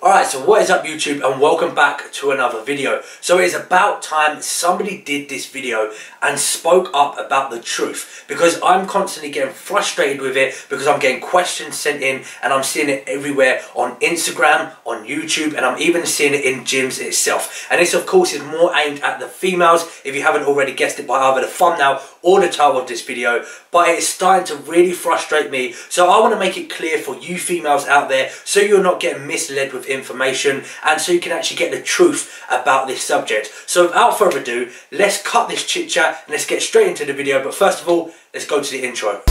Alright, so what is up YouTube, and welcome back to another video. So it is about time somebody did this video and spoke up about the truth, because I'm constantly getting frustrated with it because I'm getting questions sent in and I'm seeing it everywhere on Instagram, on YouTube, and I'm even seeing it in gyms itself. And this of course is more aimed at the females, if you haven't already guessed it by either the thumbnail or the title of this video, but it's starting to really frustrate me. So I want to make it clear for you females out there so you're not getting misled with information and so you can actually get the truth about this subject. So without further ado, let's cut this chit chat and let's get straight into the video. But first of all, let's go to the intro.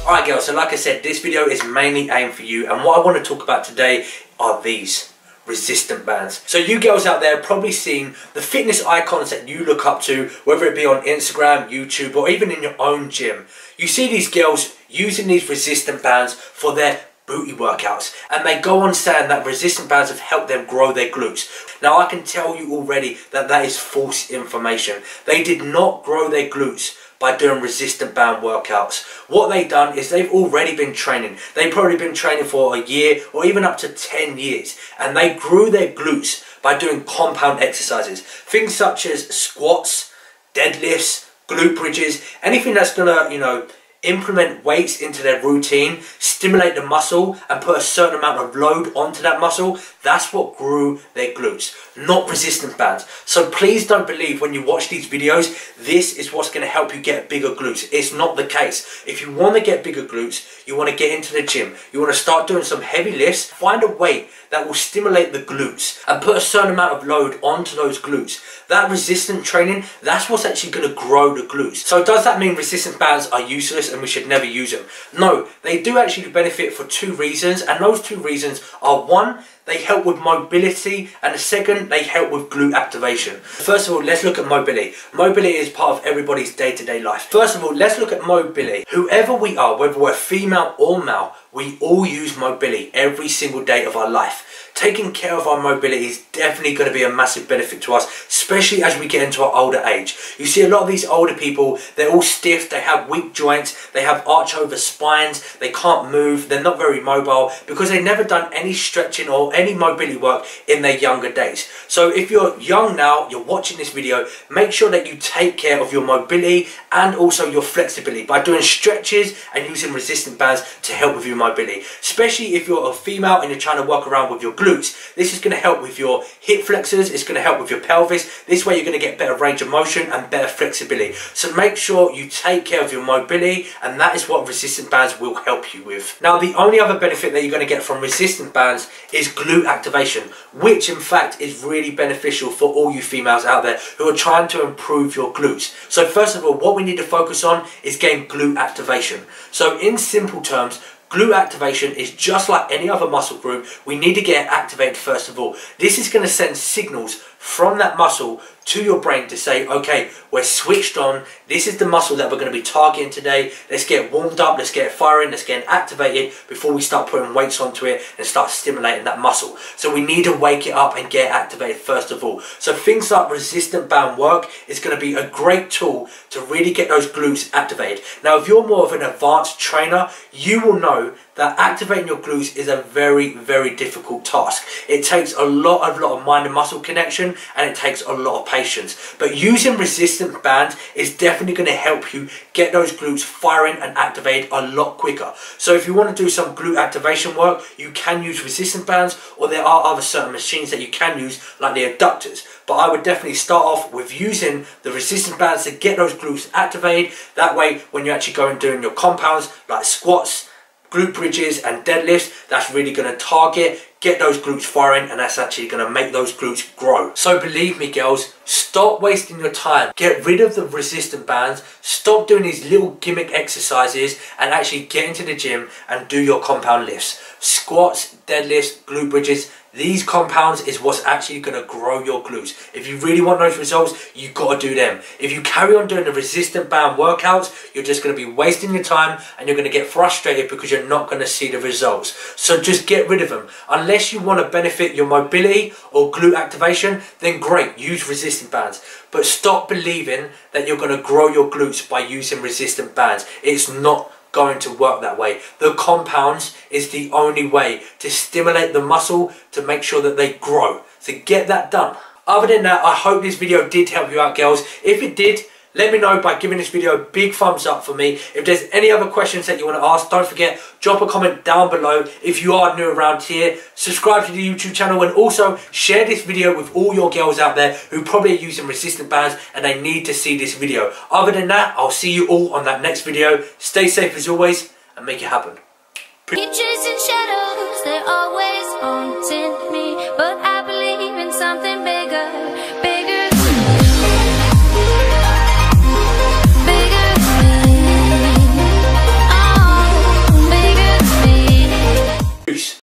Alright girls, so like I said, this video is mainly aimed for you, and what I want to talk about today are these resistant bands. So you girls out there have probably seen the fitness icons that you look up to, whether it be on Instagram, YouTube, or even in your own gym. You see these girls using these resistant bands for their booty workouts, and they go on saying that resistant bands have helped them grow their glutes. Now I can tell you already that that is false information. They did not grow their glutes by doing resistant band workouts. What they've done is they've already been training. They've probably been training for a year or even up to 10 years, and they grew their glutes by doing compound exercises. Things such as squats, deadlifts, glute bridges, anything that's gonna, implement weights into their routine, stimulate the muscle and put a certain amount of load onto that muscle. That's what grew their glutes, not resistant bands. So please don't believe when you watch these videos, this is what's going to help you get bigger glutes. It's not the case. If you want to get bigger glutes, you want to get into the gym, you want to start doing some heavy lifts, find a weight that will stimulate the glutes and put a certain amount of load onto those glutes. That resistant training, that's what's actually going to grow the glutes. So does that mean resistant bands are useless and we should never use them? No, they do actually benefit for two reasons, and those two reasons are: one, they help with mobility, and the second, they help with glute activation. First of all, let's look at mobility. Mobility is part of everybody's day-to-day life. First of all, let's look at mobility. Whoever we are, whether we're female or male, we all use mobility every single day of our life. Taking care of our mobility is definitely going to be a massive benefit to us, especially as we get into our older age. You see a lot of these older people, they're all stiff, they have weak joints, they have arch over spines, they can't move, they're not very mobile because they've never done any stretching or any mobility work in their younger days. So if you're young now, you're watching this video, make sure that you take care of your mobility and also your flexibility by doing stretches and using resistant bands to help with your mobility. Especially if you're a female and you're trying to work around with your glutes. This is going to help with your hip flexors, it's going to help with your pelvis. This way you're going to get better range of motion and better flexibility. So make sure you take care of your mobility, and that is what resistant bands will help you with. Now the only other benefit that you're going to get from resistant bands is glute activation, which in fact is really beneficial for all you females out there who are trying to improve your glutes. So first of all, what we need to focus on is getting glute activation. So in simple terms, glute activation is just like any other muscle group. We need to get it activated first of all. This is going to send signals from that muscle to your brain to say, okay, we're switched on. This is the muscle that we're going to be targeting today. Let's get warmed up, let's get it firing, let's get it activated before we start putting weights onto it and start stimulating that muscle. So we need to wake it up and get it activated first of all. So things like resistant band work is going to be a great tool to really get those glutes activated. Now if you're more of an advanced trainer, you will know that activating your glutes is a very, very difficult task. It takes a lot of mind and muscle connection, and it takes a lot of patience. But using resistant bands is definitely going to help you get those glutes firing and activated a lot quicker. So if you want to do some glute activation work, you can use resistant bands, or there are other certain machines that you can use, like the adductors. But I would definitely start off with using the resistant bands to get those glutes activated. That way, when you actually go and doing your compounds like squats, glute bridges and deadlifts, that's really going to target, get those glutes firing, and that's actually going to make those glutes grow. So believe me girls, stop wasting your time. Get rid of the resistant bands, stop doing these little gimmick exercises, and actually get into the gym and do your compound lifts. Squats, deadlifts, glute bridges, These compounds is what's actually going to grow your glutes. If you really want those results, you've got to do them. If you carry on doing the resistant band workouts, you're just going to be wasting your time and you're going to get frustrated because you're not going to see the results. So just get rid of them. Unless you want to benefit your mobility or glute activation, then great, use resistant bands. But stop believing that you're going to grow your glutes by using resistant bands. It's not going to work that way. The compounds is the only way to stimulate the muscle to make sure that they grow. So get that done. Other than that, I hope this video did help you out, girls. If it did, let me know by giving this video a big thumbs up for me. If there's any other questions that you want to ask, don't forget, drop a comment down below. If you are new around here, subscribe to the YouTube channel and also share this video with all your girls out there who probably are using resistant bands and they need to see this video. Other than that, I'll see you all on that next video. Stay safe as always and make it happen. Pictures and shadows, they're always haunting me, but I believe in something better.